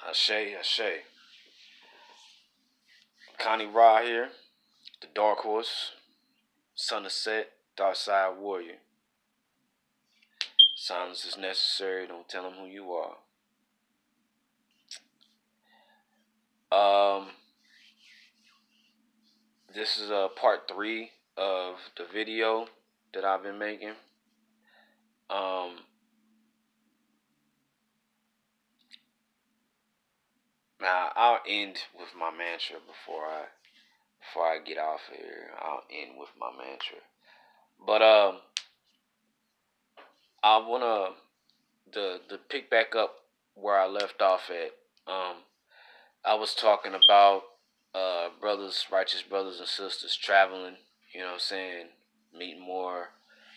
Ashay, Ashay. Connie Ra here, the Dark Horse, Son of Set, Dark Side Warrior. Silence is necessary, don't tell them who you are. Um, this is part 3 of the video that I've been making. Now I'll end with my mantra before I get off here. I'll end with my mantra. But I wanna the pick back up where I left off at. I was talking about brothers, righteous brothers and sisters traveling, you know what I'm saying, meeting more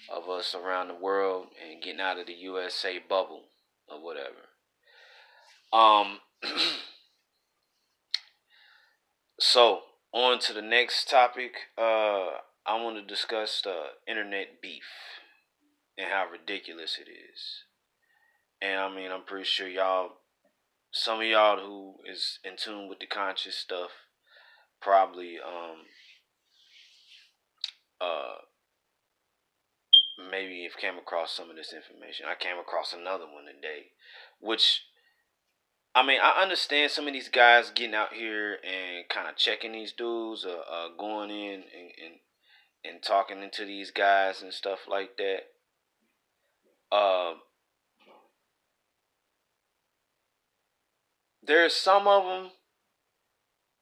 of us around the world and getting out of the USA bubble or whatever. Um so on to the next topic. I want to discuss internet beef and how ridiculous it is. And I mean, I'm pretty sure some of y'all who is in tune with the conscious stuff probably uh maybe have came across some of this information. I came across another one today, which I mean, I understand some of these guys getting out here and kind of checking these dudes, going in and talking into these guys and stuff like that. There's some of them,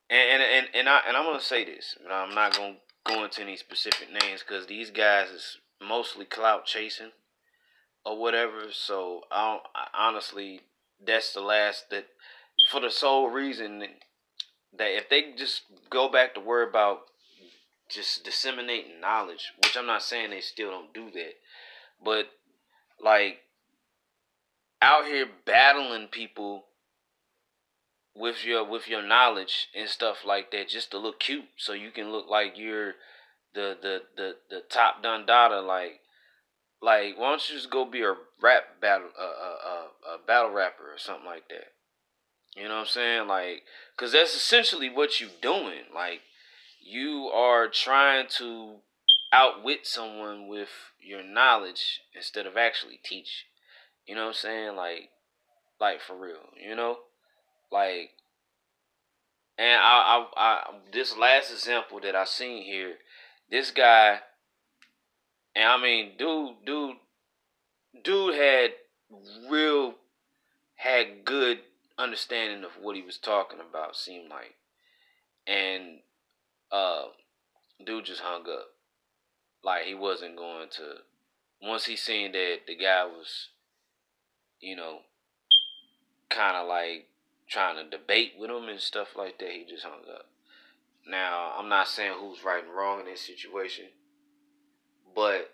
and I'm gonna say this, but I'm not gonna go into any specific names because these guys is mostly clout chasing or whatever. So honestly, that's the last that for the sole reason that if they just go back to worry about just disseminating knowledge, which I'm not saying they still don't do that, but like out here battling people with your knowledge and stuff like that just to look cute so you can look like you're the top done data like why don't you just go be a rap battle a battle rapper or something like that. You know what I'm saying? Like, cause that's essentially what you doing. Like, you are trying to outwit someone with your knowledge instead of actually teach. You know what I'm saying? Like for real. You know, like, and this last example that I seen here, this guy, and I mean, dude real had good understanding of what he was talking about. Seemed like, and uh, dude just hung up. Like he wasn't going to. Once he seen that the guy was, you know, kind of like trying to debate with him and stuff like that, he just hung up. Now, I'm not saying who's right and wrong in this situation, but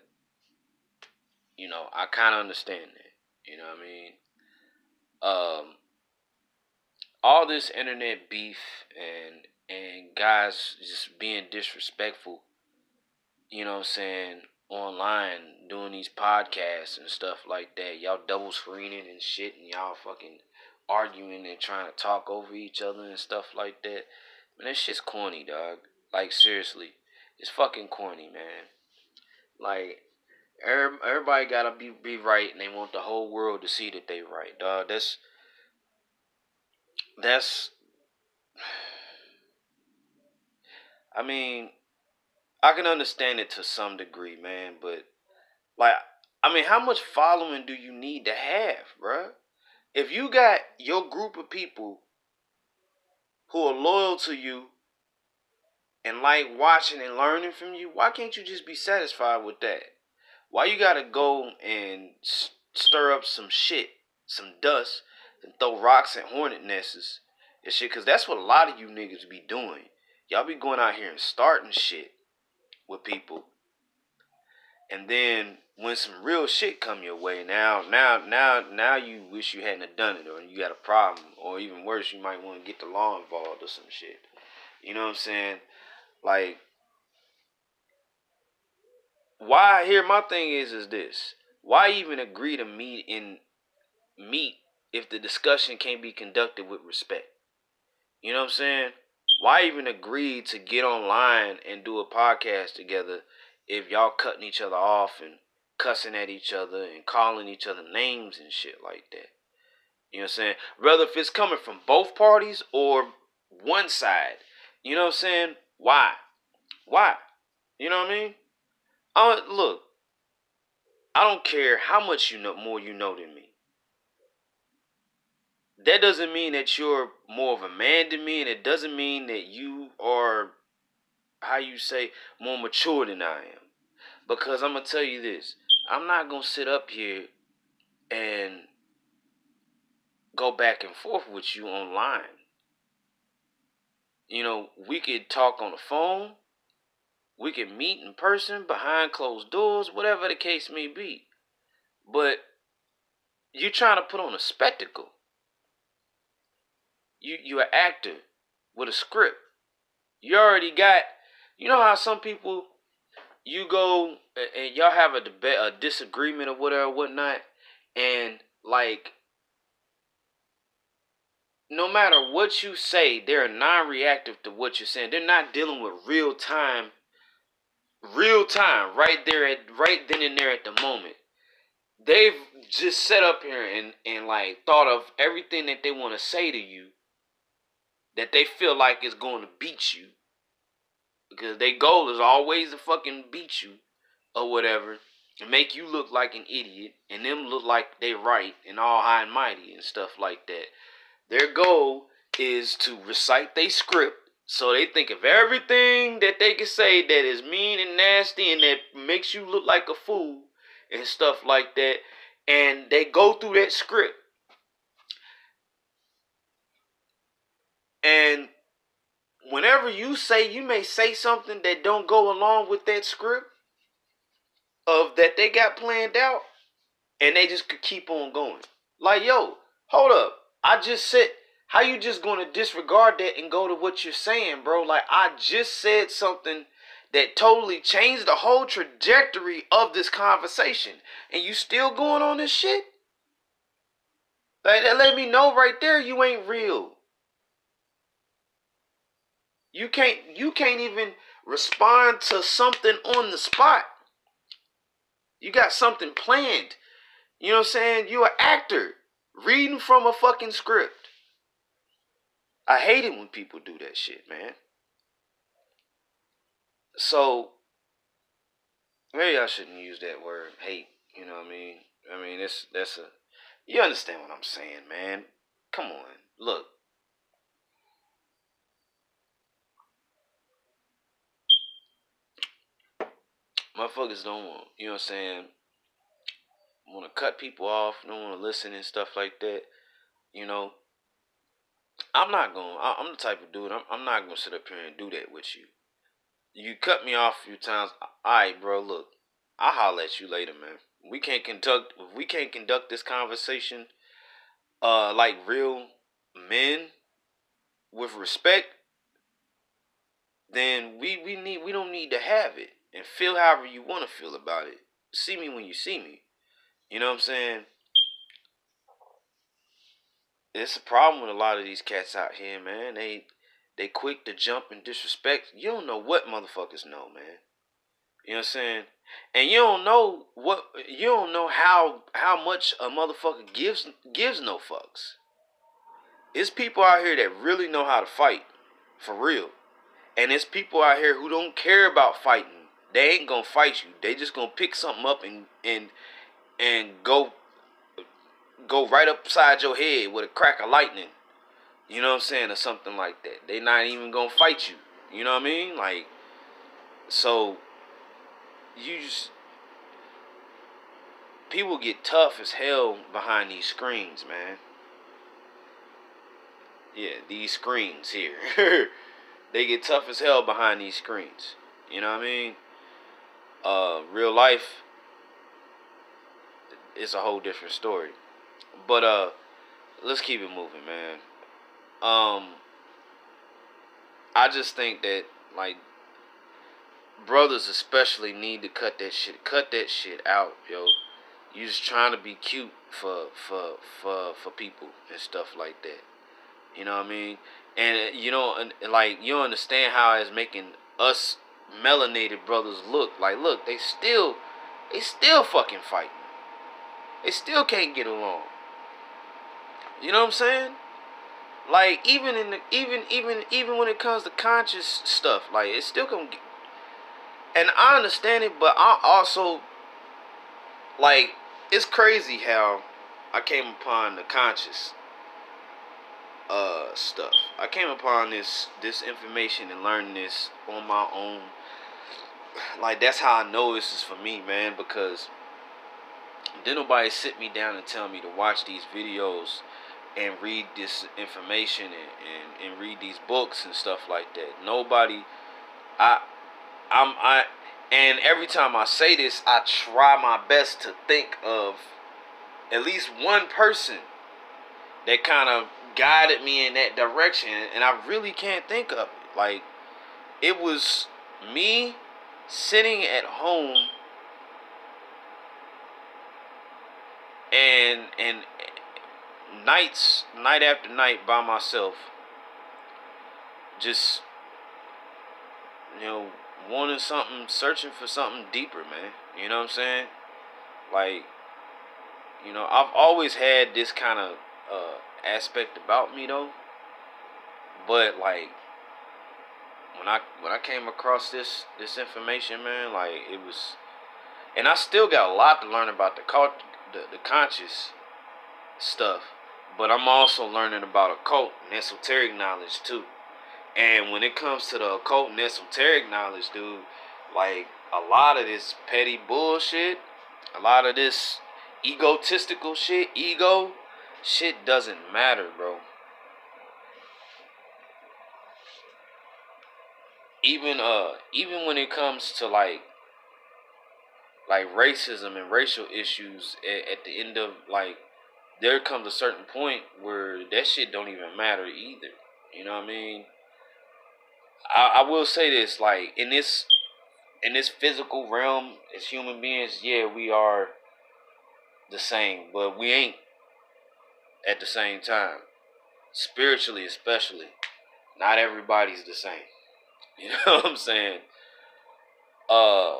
I kind of understand that. You know what I mean? All this internet beef and guys just being disrespectful, you know what I'm saying, online doing these podcasts and stuff like that. Y'all double screening and shit and y'all fucking arguing and trying to talk over each other and stuff like that. Man, that shit's corny, dog. Like seriously. It's fucking corny, man. Like everybody gotta be right and they want the whole world to see that they right, dog. That's I mean, I can understand it to some degree, man, but like, I mean, how much following do you need to have, bruh? If you got your group of people who are loyal to you and like watching and learning from you, why can't you just be satisfied with that? Why you gotta go and stir up some shit, some dust, and throw rocks at hornet nests and shit? Because that's what a lot of you niggas be doing. Y'all be going out here and starting shit with people. And then when some real shit come your way, now you wish you hadn't have done it, or you got a problem, or even worse, you might want to get the law involved or some shit. You know what I'm saying? Like, why? Here, my thing is this: why even agree to meet if the discussion can't be conducted with respect? You know what I'm saying? Why even agree to get online and do a podcast together if y'all cutting each other off and cussing at each other and calling each other names and shit like that? You know what I'm saying? Whether if it's coming from both parties or one side. You know what I'm saying? Why? Why? You know what I mean? Look, I don't care how much you know more you know than me. That doesn't mean that you're more of a man than me, and it doesn't mean that you are, how you say, more mature than I am. Because I'm going to tell you this. I'm not going to sit up here and go back and forth with you online. You know, we could talk on the phone. We could meet in person, behind closed doors, whatever the case may be. But you're trying to put on a spectacle. You're an actor with a script. You already got, you know how some people, you go and y'all have a debate, a disagreement or whatever, whatnot, and like, no matter what you say, they're non-reactive to what you're saying. They're not dealing with real time, right there right then and there at the moment. They've just set up here and like thought of everything that they want to say to you that they feel like is going to beat you. Because their goal is always to fucking beat you or whatever and make you look like an idiot and them look like they right and all high and mighty and stuff like that. Their goal is to recite their script so they think of everything that they can say that is mean and nasty and that makes you look like a fool and stuff like that. And they go through that script. And whenever you may say something that don't go along with that script of that they got planned out, and they just could keep on going. Like, yo, hold up. I just said, how you just gonna disregard that and go to what you're saying, bro? Like, I just said something that totally changed the whole trajectory of this conversation, and you still going on this shit? Like, that let me know right there you ain't real. You can't even respond to something on the spot. You got something planned. You know what I'm saying? You're an actor reading from a fucking script. I hate it when people do that shit, man. So maybe I shouldn't use that word, hate. You know what I mean? I mean, that's a, you understand what I'm saying, man. Come on. Look. Motherfuckers don't want, you know what I'm saying, want to cut people off, don't want to listen and stuff like that. You know, I'm the type of dude, I'm not going to sit up here and do that with you. You cut me off a few times. Alright, bro, look. I'll holler at you later, man. If we can't conduct this conversation like real men with respect, then we don't need to have it. And feel however you want to feel about it. See me when you see me. You know what I'm saying? It's a problem with a lot of these cats out here, man. They quick to jump and disrespect. You don't know what motherfuckers know, man. You know what I'm saying? And you don't know how much a motherfucker gives no fucks. It's people out here that really know how to fight. For real. And it's people out here who don't care about fighting. They ain't gonna fight you. They just gonna pick something up and go right upside your head with a crack of lightning. You know what I'm saying? Or something like that. They not even gonna fight you. You know what I mean? Like, so people get tough as hell behind these screens, man. Yeah, these screens here. They get tough as hell behind these screens. You know what I mean? Real life is a whole different story. But let's keep it moving, man. I just think that, like, brothers especially need to cut that shit out, yo. You just trying to be cute for people and stuff like that. You know what I mean? And you know, and like you don't understand how it's making us melanated brothers look. Like, look, they still fucking fighting. They still can't get along. You know what I'm saying? Like even in the even when it comes to conscious stuff, like it still gonna get. And I understand it, but I also like it's crazy how I came upon the conscious stuff. I came upon this information and learning this on my own. Like that's how I know this is for me, man, because didn't nobody sit me down and tell me to watch these videos and read this information and read these books and stuff like that. Nobody I I and every time I say this, I try my best to think of at least one person that kind of guided me in that direction, and I really can't think of it. Like it was me sitting at home and night after night by myself, just you know wanting something, searching for something deeper, man. You know what I'm saying? Like you know, I've always had this kind of aspect about me though, but like when I came across this information, man, like it was, and I still got a lot to learn about the conscious stuff, but I'm also learning about occult and esoteric knowledge too. And when it comes to the occult and esoteric knowledge, dude, like a lot of this petty bullshit, a lot of this egotistical shit, ego shit doesn't matter, bro. Even when it comes to like racism and racial issues at the end of like there comes a certain point where that shit don't even matter either. You know what I mean? I will say this, like in this physical realm as human beings, yeah, we are the same, but we ain't at the same time. Spiritually especially. Not everybody's the same. You know what I'm saying? Uh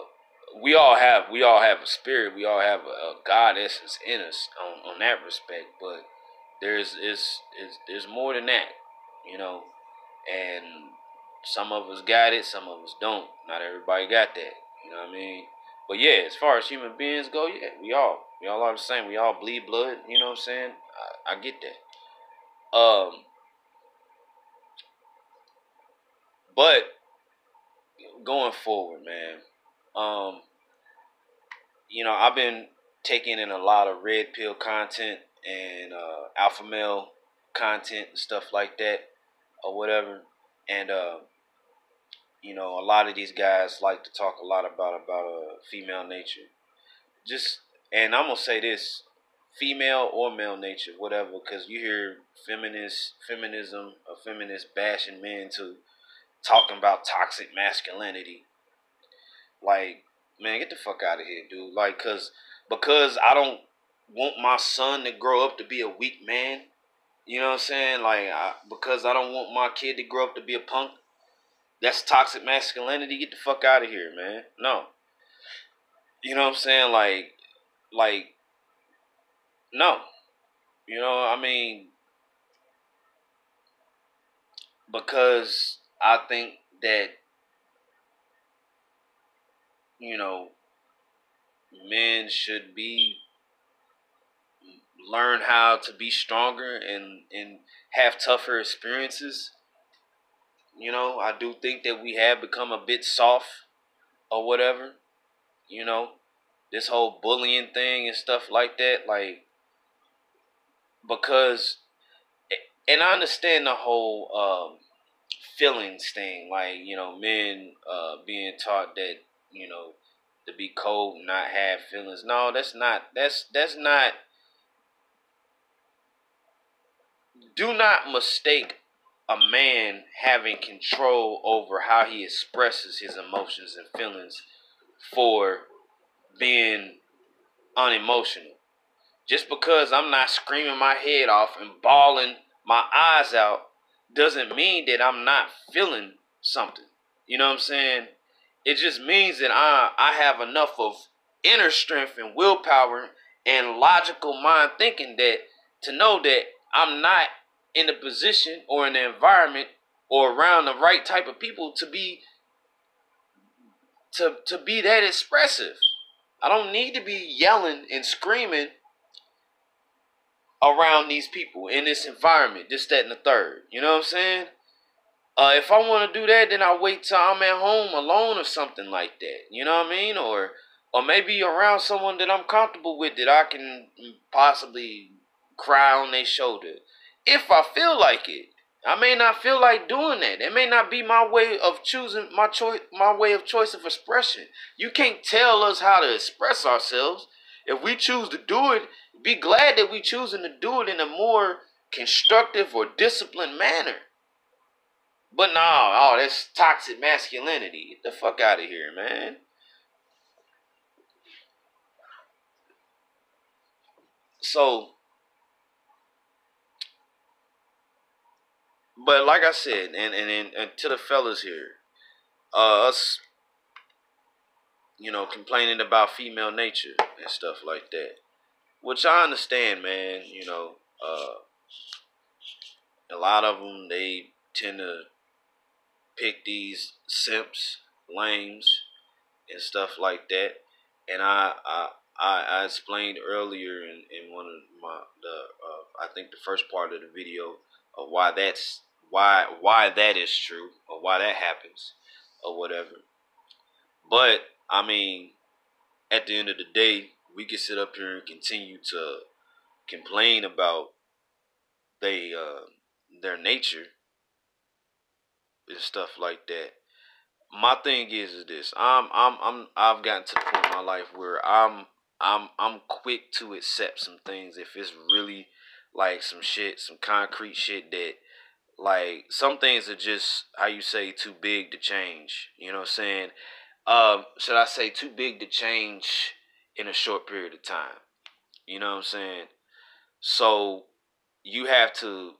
we all have a spirit, we all have a God essence in us on that respect, but there's more than that, you know, and some of us got it, some of us don't. Not everybody got that, you know what I mean? But yeah, as far as human beings go, yeah, we all are the same. We all bleed blood, you know what I'm saying? I get that. But going forward, man, um, you know, I've been taking in a lot of red pill content and alpha male content and stuff like that or whatever. And you know, a lot of these guys like to talk a lot about female nature. Just and I'm gonna say this, female or male nature, whatever, because you hear feminism, or feminists bashing men to talking about toxic masculinity. Like, man, get the fuck out of here, dude. Like, because I don't want my son to grow up to be a weak man. You know what I'm saying? Like, because I don't want my kid to grow up to be a punk. That's toxic masculinity. Get the fuck out of here, man. No. You know what I'm saying? Like, no. You know, I mean, because I think that, you know, men should be learn how to be stronger and have tougher experiences. You know, I do think that we have become a bit soft or whatever. You know, this whole bullying thing and stuff like that, like because and I understand the whole feelings thing, like you know, men being taught that you know to be cold and not have feelings. No, that's not. Do not mistake a man having control over how he expresses his emotions and feelings for being unemotional. Just because I'm not screaming my head off and bawling my eyes out doesn't mean that I'm not feeling something. You know what I'm saying? It just means that I have enough of inner strength and willpower and logical mind thinking that to know that I'm not in the position or in the environment or around the right type of people to be that expressive. I don't need to be yelling and screaming around these people in this environment, this, that, and the third. You know what I'm saying? If I want to do that, then I'll wait till I'm at home alone or something like that. You know what I mean? Or maybe around someone that I'm comfortable with that I can possibly cry on their shoulder. If I feel like it. I may not feel like doing that. It may not be my way of choosing my way of choice of expression. You can't tell us how to express ourselves. If we choose to do it, be glad that we choosing to do it in a more constructive or disciplined manner. But no, oh, that's toxic masculinity. Get the fuck out of here, man. So, but like I said, and to the fellas here, us, complaining about female nature and stuff like that, which I understand, man. A lot of them, they tend to pick these simps, lames, and stuff like that. And I explained earlier in one of I think the first part of the video of why that is true or why that happens or whatever. But I mean, at the end of the day, we can sit up here and continue to complain about they their nature and stuff like that. My thing is this. I've gotten to the point in my life where I'm quick to accept some things if it's really like some shit, some concrete shit that like some things are just how you say too big to change. You know what I'm saying? Should I say too big to change in a short period of time? You know what I'm saying? So you have to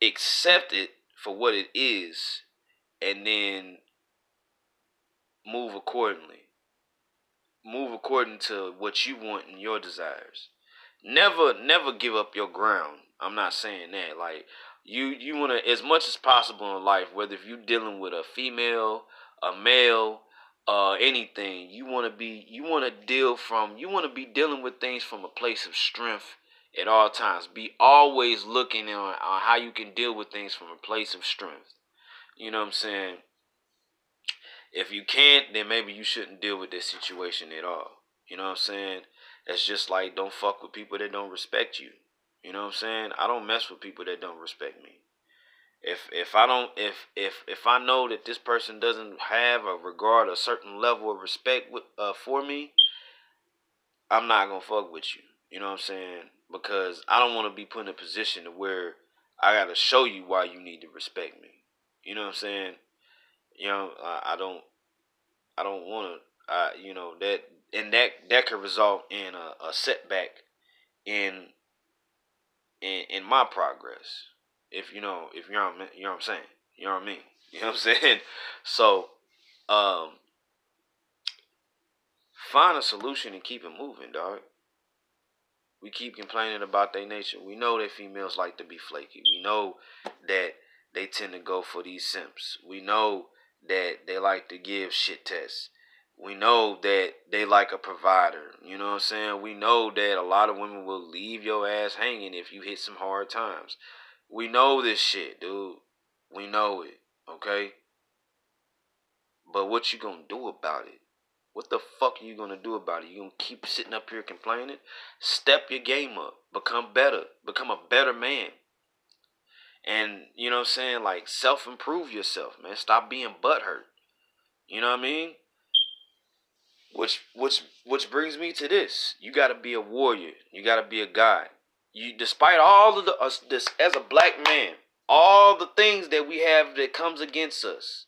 accept it for what it is and then move accordingly. Move according to what you want and your desires. Never give up your ground. I'm not saying that. Like you want to, as much as possible in life, whether if you're dealing with a female, a male, anything, you want to be dealing with things from a place of strength at all times. Be always looking on how you can deal with things from a place of strength. You know what I'm saying? If you can't, then maybe you shouldn't deal with this situation at all. You know what I'm saying? That's just like don't fuck with people that don't respect you. You know what I'm saying? I don't mess with people that don't respect me. If I don't if I know that this person doesn't have or regard a certain level of respect for me, I'm not gonna fuck with you. You know what I'm saying? Because I don't want to be put in a position to where I gotta show you why you need to respect me. You know what I'm saying? I don't want to. That and that could result in a setback in in my progress. If if you know what I'm saying, you know what I mean. You know what I'm saying. So, um, find a solution and keep it moving, dog. We keep complaining about their nature. We know that females like to be flaky. We know that they tend to go for these simps. We know that they like to give shit tests. We know that they like a provider. You know what I'm saying? We know that a lot of women will leave your ass hanging if you hit some hard times. We know this shit, dude. We know it, okay? But what you gonna do about it? What the fuck are you gonna do about it? You gonna keep sitting up here complaining? Step your game up. Become better. Become a better man. And you know what I'm saying? Like self-improve yourself, man. Stop being butthurt. You know what I mean? Which brings me to this. You gotta be a warrior. You gotta be a guy. Despite all of this as a black man, all the things that we have that comes against us,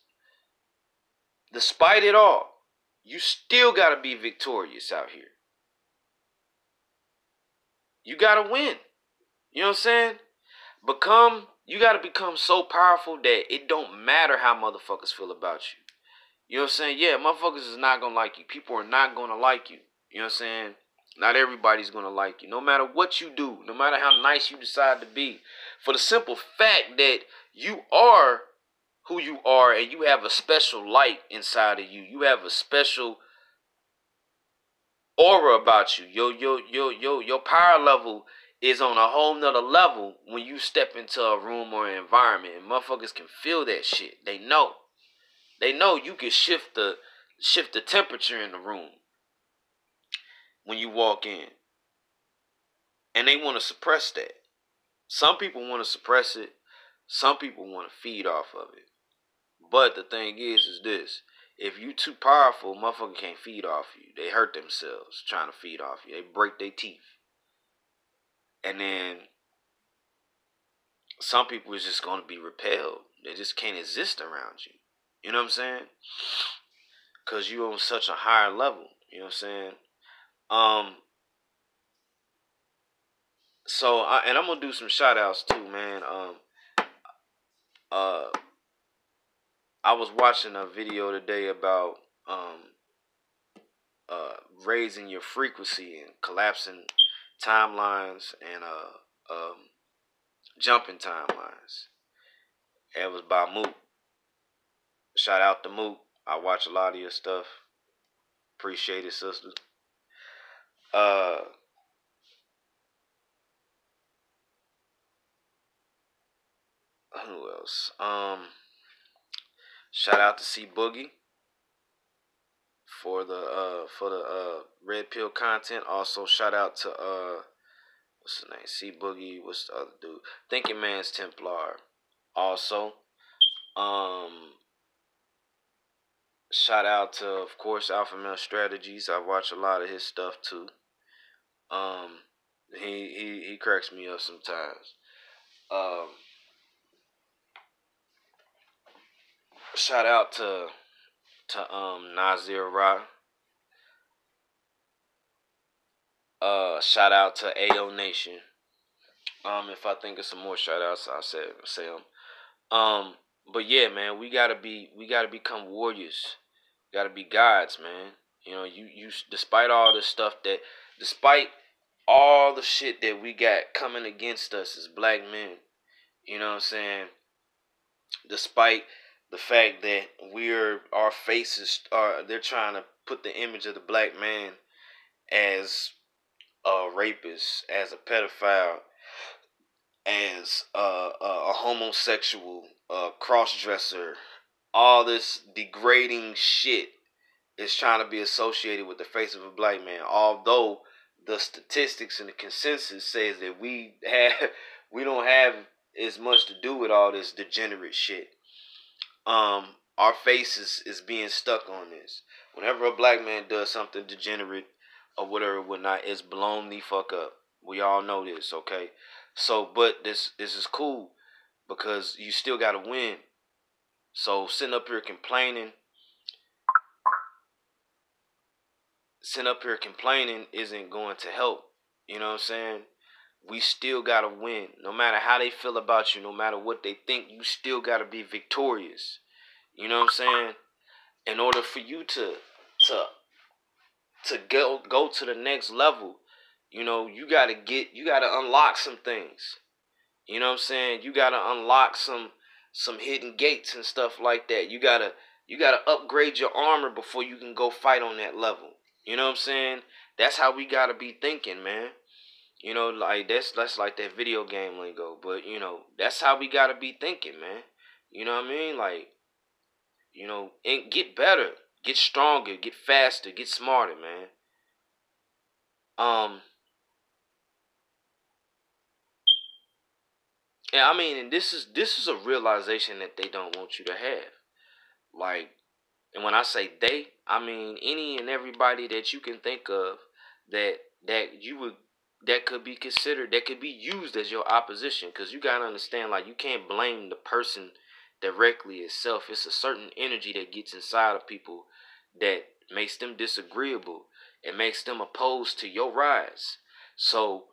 despite it all, you still got to be victorious out here. You got to win. You know what I'm saying? You got to become so powerful that it don't matter how motherfuckers feel about you. You know what I'm saying? Yeah, motherfuckers is not going to like you. People are not going to like you. You know what I'm saying? Not everybody's going to like you. No matter what you do, no matter how nice you decide to be. For the simple fact that you are who you are and you have a special light inside of you. You have a special aura about you. Your power level is on a whole nother level when you step into a room or an environment. And motherfuckers can feel that shit. They know. They know you can shift the temperature in the room when you walk in. And they want to suppress that. Some people want to suppress it. Some people want to feed off of it. But the thing is this. If you too powerful, motherfucker can't feed off you. They hurt themselves trying to feed off you. They break their teeth. And then some people is just going to be repelled. They just can't exist around you. You know what I'm saying? Because you're on such a higher level. You know what I'm saying? And I'm going to do some shout outs too, man. I was watching a video today about raising your frequency and collapsing timelines and jumping timelines. It was by Mook. Shout out to Mook. I watch a lot of your stuff. Appreciate it, sister. Who else? Shout out to C Boogie for the Red Pill content. Also shout out to what's his name? C Boogie. What's the other dude? Thinking Man's Templar. Also, shout out to, of course, Alpha Male Strategies. I watch a lot of his stuff too. He cracks me up sometimes. Shout out to Nazir Ra. Shout out to AO Nation. If I think of some more shout outs, I'll say them. But yeah, man, we gotta become warriors. We gotta be gods, man. You know, you despite all the stuff despite all the shit that we got coming against us as black men, you know what I'm saying? Despite the fact that our faces are, they're trying to put the image of the black man as a rapist, as a pedophile, as a homosexual, a cross-dresser. All this degrading shit is trying to be associated with the face of a black man. Although the statistics and the consensus says that we don't have as much to do with all this degenerate shit. Our face is being stuck on this. Whenever a black man does something degenerate or whatever, whatnot, it's blown the fuck up. We all know this, okay? So, but this is cool because you still gotta win. So sitting up here complaining isn't going to help. You know what I'm saying? We still gotta win. No matter how they feel about you, no matter what they think, you still gotta be victorious. You know what I'm saying? In order for you to go to the next level, you know, you gotta unlock some things. You know what I'm saying? You gotta unlock some hidden gates and stuff like that. You gotta upgrade your armor before you can go fight on that level. You know what I'm saying? That's how we gotta be thinking, man. You know, like that's like that video game lingo. But you know, that's how we gotta be thinking, man. You know what I mean? Like, you know, and get better, get stronger, get faster, get smarter, man. And I mean, and this is a realization that they don't want you to have. Like, and when I say they, I mean any and everybody that you can think of that could be considered, that could be used as your opposition. Because you gotta understand, like, you can't blame the person directly itself. It's a certain energy that gets inside of people that makes them disagreeable. It makes them opposed to your rise. So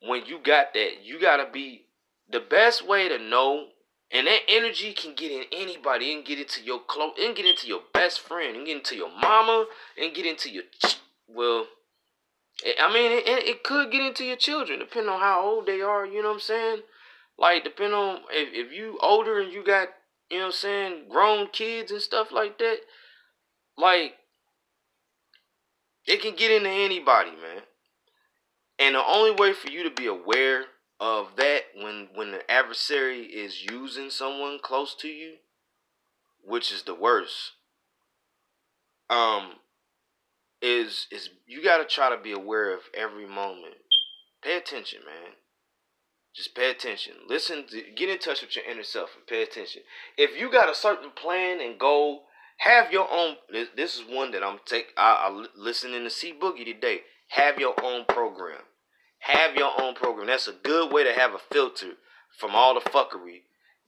when you got that, you gotta be the best way to know. And that energy can get in anybody. It can get into your close. It can get into your best friend. It can get into your mama. It can get into your well. It could get into your children, depending on how old they are. You know what I'm saying? Like, depending on if you older and you got, you know what I'm saying, grown kids and stuff like that. Like, it can get into anybody, man. And the only way for you to be aware of that when the adversary is using someone close to you, which is the worst, is you gotta try to be aware of every moment. Pay attention, man. Just pay attention. Get in touch with your inner self and pay attention. If you got a certain plan and goal, have your own. This is one that I listening to C Boogie today. Have your own program. Have your own program. That's a good way to have a filter from all the fuckery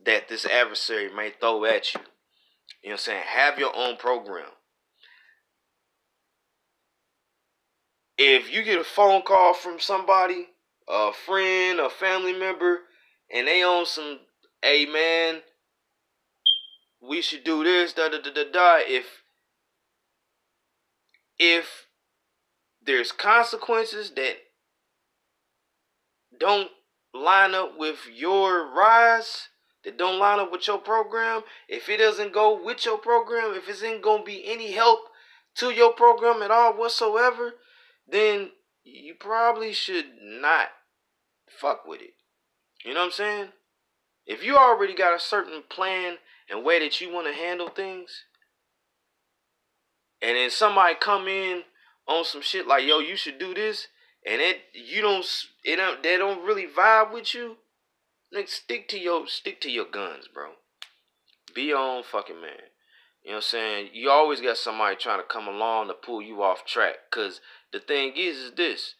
that this adversary may throw at you. You know what I'm saying? Have your own program. If you get a phone call from somebody, a friend, a family member, and they on some, hey man, we should do this, da da da da da. If there's consequences that don't line up with your rise, that don't line up with your program, if it doesn't go with your program, if it ain't gonna be any help to your program at all whatsoever, then you probably should not fuck with it. You know what I'm saying? If you already got a certain plan and way that you want to handle things, and then somebody come in on some shit like, yo, you should do this, and they don't really vibe with you, like stick to your guns, bro. Be your own fucking man. You know what I'm saying? You always got somebody trying to come along to pull you off track. Cause the thing is this.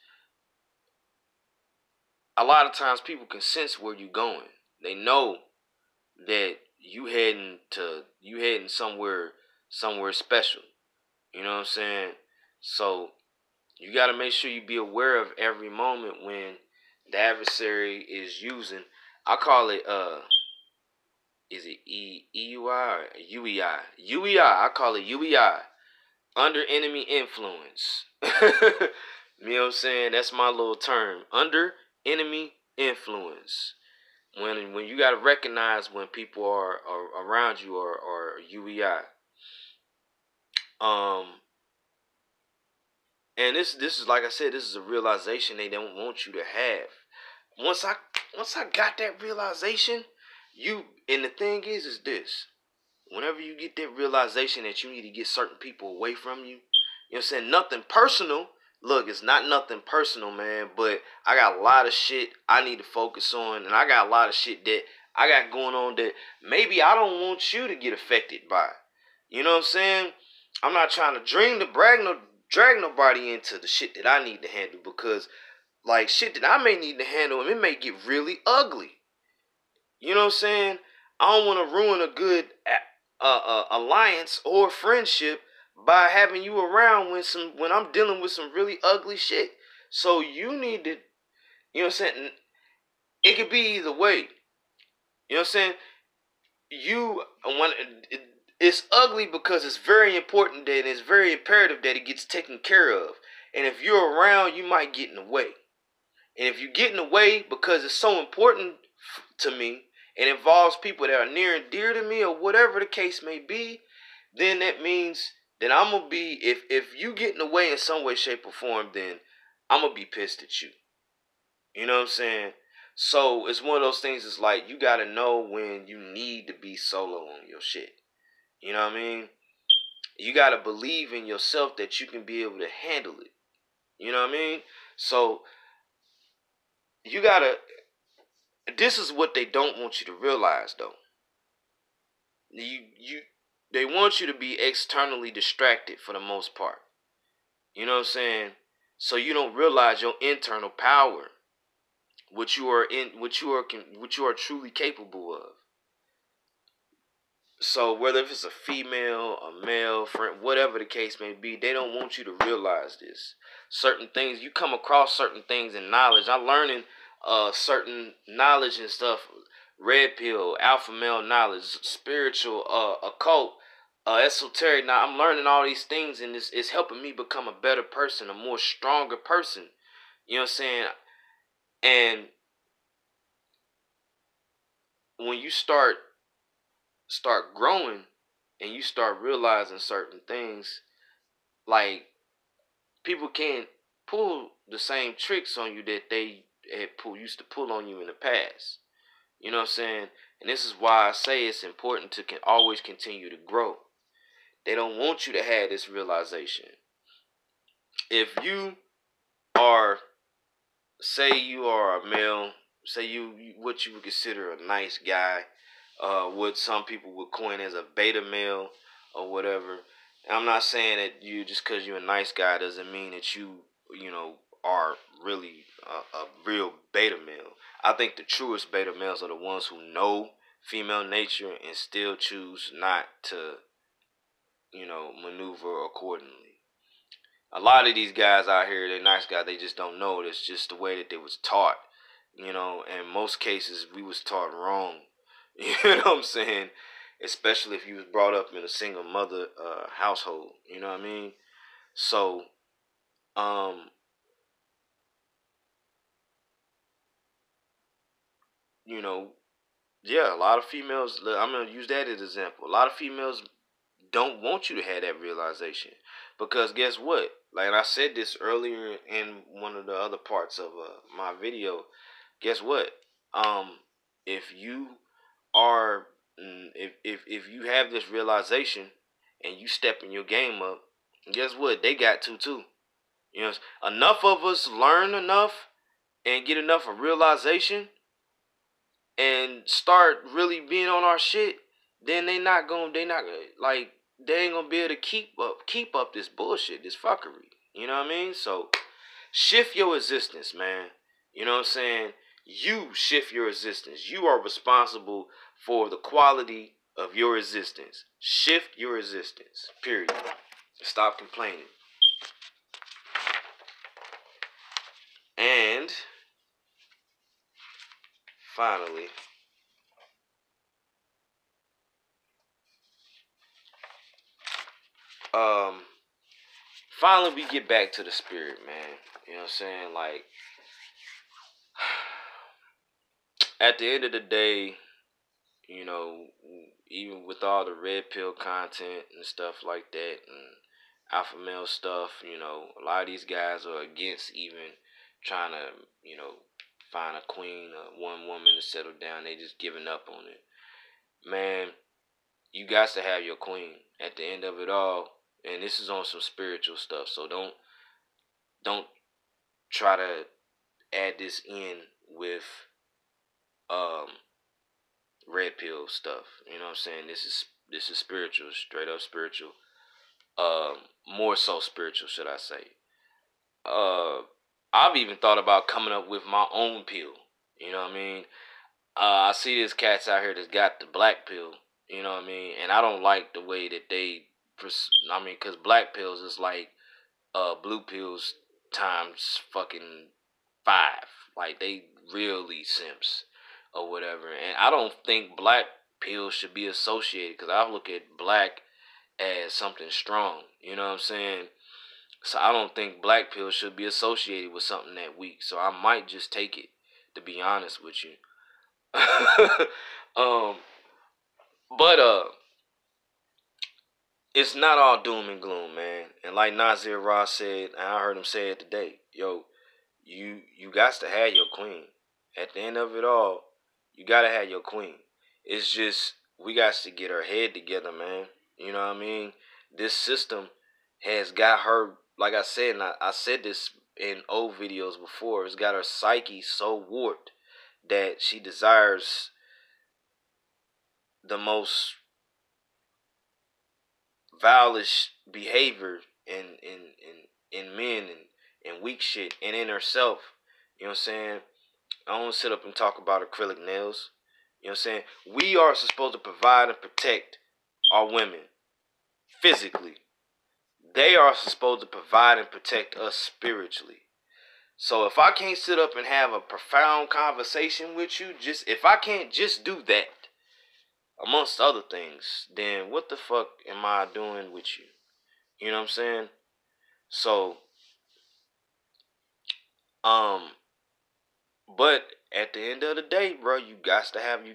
A lot of times people can sense where you're going. They know that you heading somewhere special. You know what I'm saying? So you got to make sure you be aware of every moment when the adversary is using. I call it is it EUI or UEI? UEI. I call it UEI. Under enemy influence. You know what I'm saying? That's my little term. Under enemy influence. When you gotta recognize when people are around you or UEI. And this is like I said, this is a realization they don't want you to have. Once I got that realization, and the thing is this. Whenever you get that realization that you need to get certain people away from you, you know what I'm saying? Nothing personal. Look, it's not nothing personal, man, but I got a lot of shit I need to focus on, and I got a lot of shit that I got going on that maybe I don't want you to get affected by. You know what I'm saying? I'm not trying to drag nobody into the shit that I need to handle, because like shit that I may need to handle, and it may get really ugly. You know what I'm saying? I don't want to ruin a good alliance or friendship by having you around when I'm dealing with some really ugly shit. So you need to, you know what I'm saying? It could be either way. You know what I'm saying? It's ugly because it's very important that it's very imperative that it gets taken care of. And if you're around, you might get in the way. And if you get in the way because it's so important to me and involves people that are near and dear to me or whatever the case may be, then that means that I'm going to be, if you get in the way in some way, shape, or form, then I'm going to be pissed at you. You know what I'm saying? So it's one of those things, it's like you got to know when you need to be solo on your shit. You know what I mean? You got to believe in yourself that you can be able to handle it. You know what I mean? So you got to, this is what they don't want you to realize though. They want you to be externally distracted for the most part. You know what I'm saying? So you don't realize your internal power, what you are truly capable of. So whether if it's a female, a male, friend, whatever the case may be, they don't want you to realize this. Certain things you come across, certain things in knowledge. I'm learning certain knowledge and stuff. Red pill, alpha male knowledge, spiritual, occult, esoteric. Now I'm learning all these things, and it's helping me become a better person, a more stronger person. You know what I'm saying? And when you start growing and you start realizing certain things, like people can't pull the same tricks on you that they used to pull on you in the past. You know what I'm saying? And this is why I say it's important to always continue to grow. They don't want you to have this realization. If you are, say you are a male, say you what you would consider a nice guy, what some people would coin as a beta male or whatever. And I'm not saying that you just because you're a nice guy doesn't mean that you know are really a real beta male. I think the truest beta males are the ones who know female nature and still choose not to maneuver accordingly. A lot of these guys out here, they're nice guys, they just don't know. It's just the way that they was taught. And in most cases we was taught wrong. You know what I'm saying? Especially if you was brought up in a single mother household. You know what I mean? So, um, you know, yeah, a lot of females, I'm gonna use that as an example. A lot of females don't want you to have that realization. Because guess what? Like I said this earlier in one of the other parts of my video. Guess what? If you are, if you have this realization and you stepping your game up, guess what? They got to too. You know, enough of us learn enough and get enough of realization and start really being on our shit, then they ain't gonna be able to keep up this bullshit, this fuckery. You know what I mean? So shift your existence, man. You know what I'm saying? You shift your existence. You are responsible for the quality of your existence. Shift your existence. Period. Stop complaining. And finally, um, finally we get back to the spirit, man. You know what I'm saying? Like, at the end of the day, you know, even with all the red pill content and stuff like that and alpha male stuff, a lot of these guys are against even trying to, find a queen or one woman to settle down. They just giving up on it. Man, you got to have your queen at the end of it all. And this is on some spiritual stuff. So don't try to add this in with um red pill stuff. You know what I'm saying? This is spiritual, straight up spiritual. More so spiritual, should I say? Uh, I've even thought about coming up with my own pill. You know what I mean? I see these cats out here that's got the black pill. You know what I mean? And I don't like the way that they. Because black pills is like blue pills times fucking 5. Like they really simps or whatever. And I don't think black pills should be associated because I look at black as something strong. You know what I'm saying? So I don't think black pills should be associated with something that weak. So I might just take it, to be honest with you. um, but it's not all doom and gloom, man. And like Nasir Ross said, and I heard him say it today, yo, you got to have your queen. At the end of it all, you gotta have your queen. It's just we got to get her head together, man. You know what I mean? This system has got her, like I said, and I said this in old videos before, it's got her psyche so warped that she desires the most violish behavior in men and weak shit and in herself. You know what I'm saying? I don't sit up and talk about acrylic nails. You know what I'm saying? We are supposed to provide and protect are women, physically. They are supposed to provide and protect us spiritually. So if I can't sit up and have a profound conversation with you, if I can't just do that, amongst other things, then what the fuck am I doing with you? You know what I'm saying? So, but at the end of the day, bro, you got to have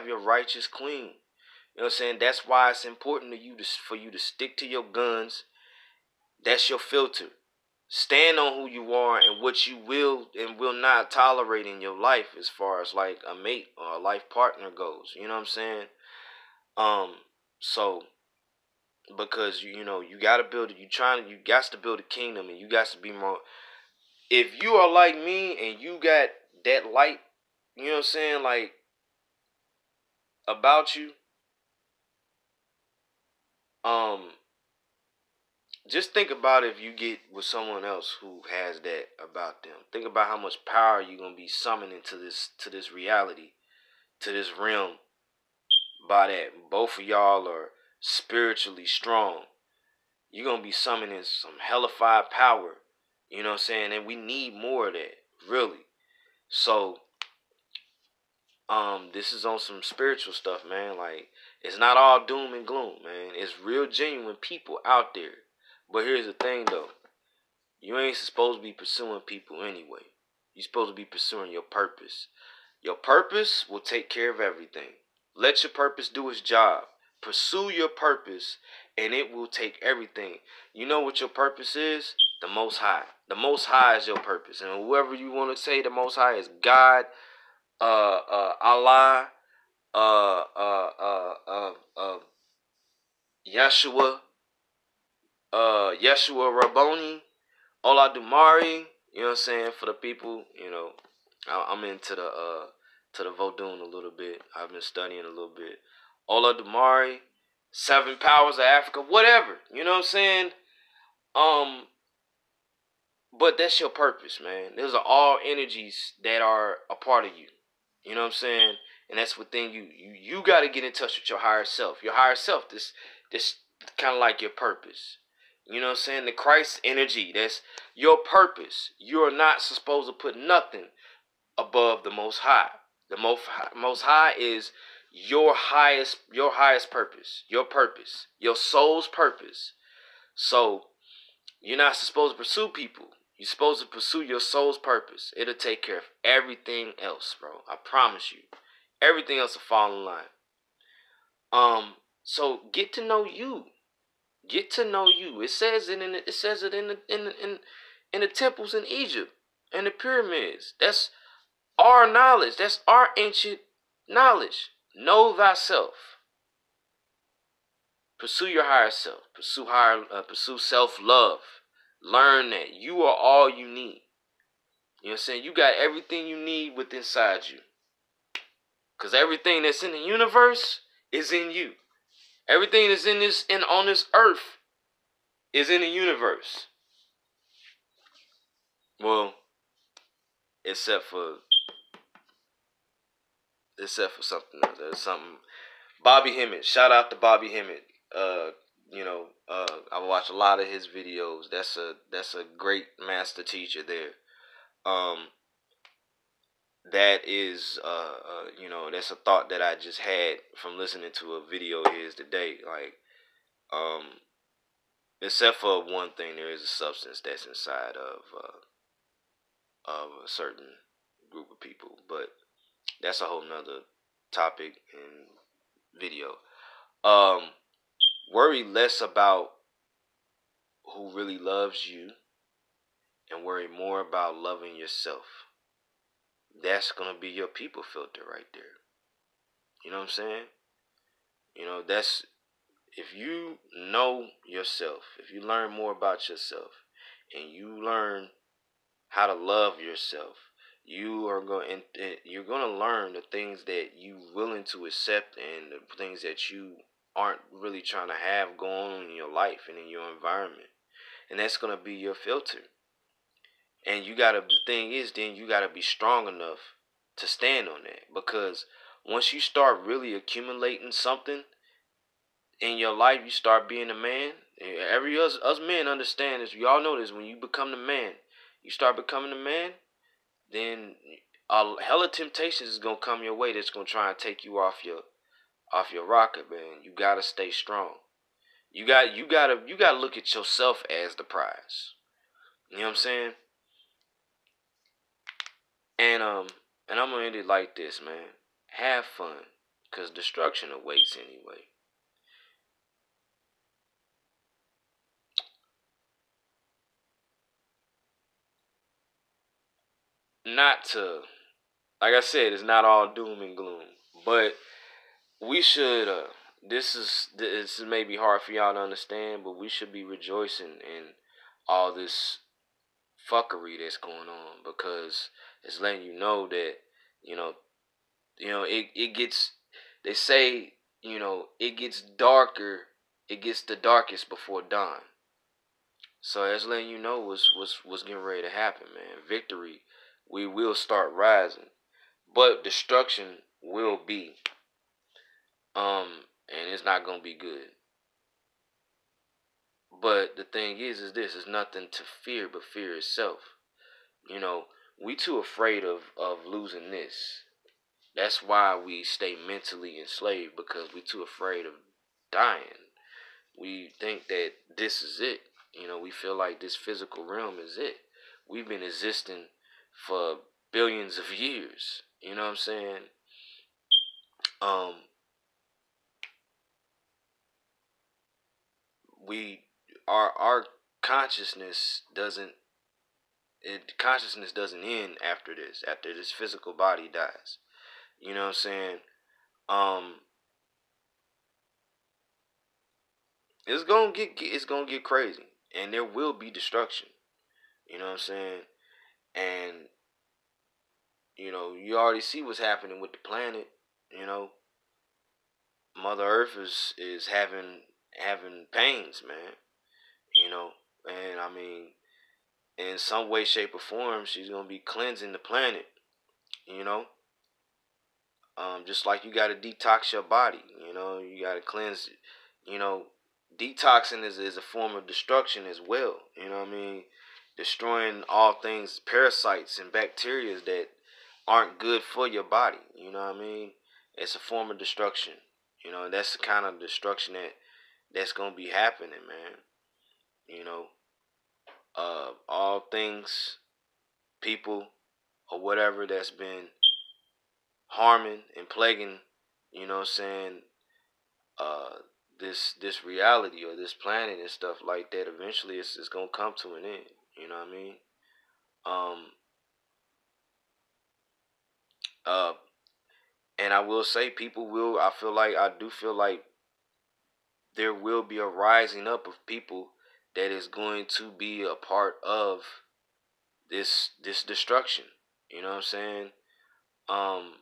your righteous clean. You know what I'm saying? That's why it's important for you to stick to your guns. That's your filter. Stand on who you are and what you will and will not tolerate in your life as far as like a mate or a life partner goes. You know what I'm saying? So because you know you gotta build it, you got to build a kingdom, and you got to be more. If you are like me and you got that light, you know what I'm saying, like about you, um, just think about if you get with someone else who has that about them. Think about how much power you're gonna be summoning to this reality, to this realm. By that, both of y'all are spiritually strong. You're gonna be summoning some hellified power. You know what I'm saying? And we need more of that, really. So, this is on some spiritual stuff, man. Like, it's not all doom and gloom, man. It's real genuine people out there. But here's the thing, though. You ain't supposed to be pursuing people anyway. You're supposed to be pursuing your purpose. Your purpose will take care of everything. Let your purpose do its job. Pursue your purpose, and it will take everything. You know what your purpose is? The Most High. The Most High is your purpose. And whoever you want to say the Most High is, God, Allah, Yeshua, Yeshua Rabboni, Oladumari. You know what I'm saying? For the people, you know, I'm into the Vodun a little bit. I've been studying a little bit. Oladumari, Seven Powers of Africa, whatever. You know what I'm saying? But that's your purpose, man. Those are all energies that are a part of you. You know what I'm saying? And that's within you. You got to get in touch with your higher self. Your higher self, this kind of like your purpose. You know what I'm saying? The Christ energy, that's your purpose. You're not supposed to put nothing above the Most High. The Most High is your highest purpose. Your purpose. Your soul's purpose. So you're not supposed to pursue people. You're supposed to pursue your soul's purpose. It'll take care of everything else, bro. I promise you. Everything else will fall in line. So get to know you. Get to know you. It says it in the temples in Egypt and the pyramids. That's our knowledge. That's our ancient knowledge. Know thyself. Pursue your higher self. Pursue self-love. Learn that you are all you need. You know what I'm saying? You got everything you need within inside you. Because everything that's in the universe is in you. Everything that's on this earth is in the universe. Well, except for something else. There's something. Bobby Hemmett. Shout out to Bobby Hemmett. I watch a lot of his videos. That's a great master teacher there. That is that's a thought that I just had from listening to a video of his today. Like, except for one thing, there is a substance that's inside of a certain group of people, but that's a whole nother topic and video. Worry less about who really loves you and worry more about loving yourself. That's gonna be your people filter right there. You know what I'm saying? You know, that's, if you know yourself, if you learn more about yourself and you learn how to love yourself, you're going to learn the things that you're willing to accept and the things that you aren't really trying to have going on in your life and in your environment. And that's going to be your filter. And the thing is, then you got to be strong enough to stand on that. Because once you start really accumulating something, in your life, you start being a man. Every us men understand this. We all know this. When you become the man, you start becoming the man. Then a hella temptations is gonna come your way. That's gonna try and take you off your rocket, man. You gotta stay strong. You gotta look at yourself as the prize. You know what I'm saying? And I'm gonna end it like this, man. Have fun, cause destruction awaits anyway. Not to, like I said, it's not all doom and gloom, but we should. This may be hard for y'all to understand, but we should be rejoicing in all this fuckery that's going on because it's letting you know that you know it gets. They say it gets darker. It gets the darkest before dawn. So that's letting you know what's getting ready to happen, man. Victory, we will start rising, but destruction will be. And it's not gonna be good. But the thing is this: is nothing to fear but fear itself. You know, we too afraid of losing this. That's why we stay mentally enslaved because we too afraid of dying. We think that this is it. We feel like this physical realm is it. We've been existing for billions of years. You know what I'm saying? Um, we our consciousness doesn't end after this. After this physical body dies. You know what I'm saying? Um, it's gonna get crazy, and there will be destruction. You know what I'm saying? And you already see what's happening with the planet. You know, Mother Earth is having pains, man. You know, and I mean, in some way, shape, or form, she's gonna be cleansing the planet. You know, just like you gotta detox your body. You gotta cleanse. You know, detoxing is a form of destruction as well. You know what I mean? Destroying all things, parasites and bacteria that aren't good for your body. You know what I mean? It's a form of destruction. That's the kind of destruction that's gonna be happening, man. You know, all things, people, or whatever that's been harming and plaguing. You know what I'm saying? Uh, this reality or this planet and stuff like that. Eventually, it's gonna come to an end. You know what I mean? Um, uh, and I will say, people will. I do feel like there will be a rising up of people that is going to be a part of this destruction. You know what I'm saying? Um,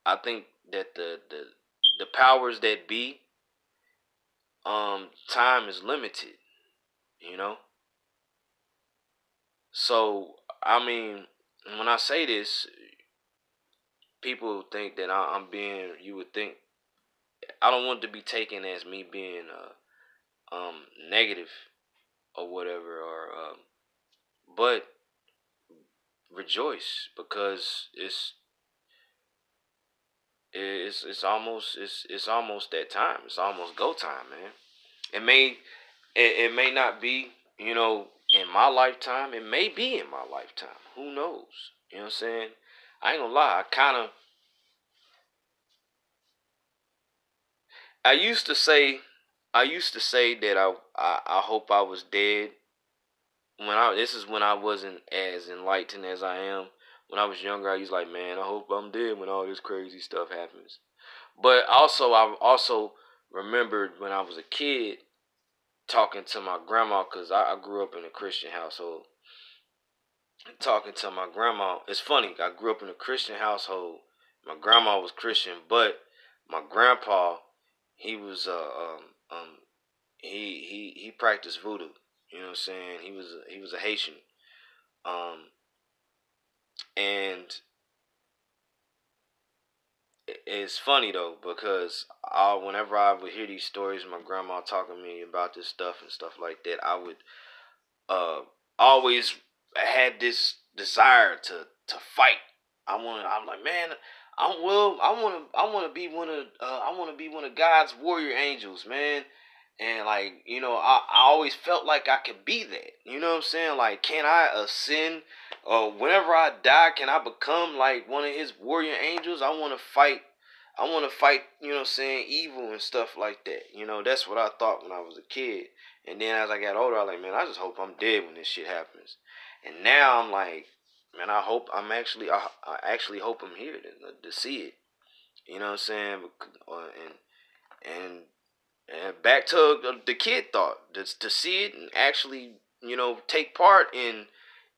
I think that the powers that be, time is limited. You know, so I mean, when I say this, people think that I'm being. You would think I don't want it to be taken as me being negative or whatever, or but rejoice because it's almost that time. It's almost go time, man. It may not be in my lifetime. It may be in my lifetime. Who knows? You know what I'm saying? I ain't gonna lie. I used to say I used to say that I hope I was dead. This is when I wasn't as enlightened as I am. When I was younger, I used like, man, I hope I'm dead when all this crazy stuff happens. But also, I also remembered when I was a kid talking to my grandma because I grew up in a Christian household. Talking to my grandma, it's funny. I grew up in a Christian household. My grandma was Christian, but my grandpa, he was he practiced voodoo. You know what I'm saying? He was a Haitian. Um, and it's funny though because whenever I would hear these stories, my grandma talking to me about this stuff and stuff like that, I would uh always had this desire to fight. I'm like, man, I want to be one of I want to be one of God's warrior angels, man. And like, I always felt like I could be that. You know what I'm saying? Like, can I ascend, or whenever I die, can I become like one of his warrior angels? I want to fight, evil and stuff like that. That's what I thought when I was a kid. And then as I got older, I was like, man, I just hope I'm dead when this shit happens. And now I'm like, man, I actually hope I'm here to see it. You know what I'm saying? And and back to the kid thought, to see it and actually, take part in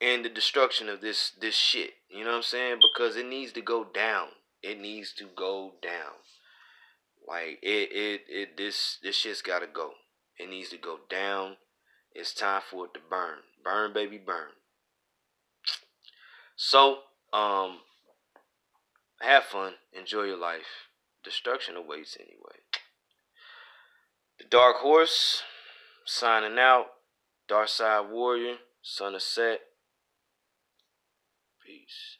the destruction of this shit. You know what I'm saying? Because it needs to go down. It needs to go down. Like this shit's gotta go. It needs to go down. It's time for it to burn. Burn, baby, burn. So, have fun. Enjoy your life. Destruction awaits anyway. The Dark Horse, signing out. Dark Side Warrior, Son of Set. Peace.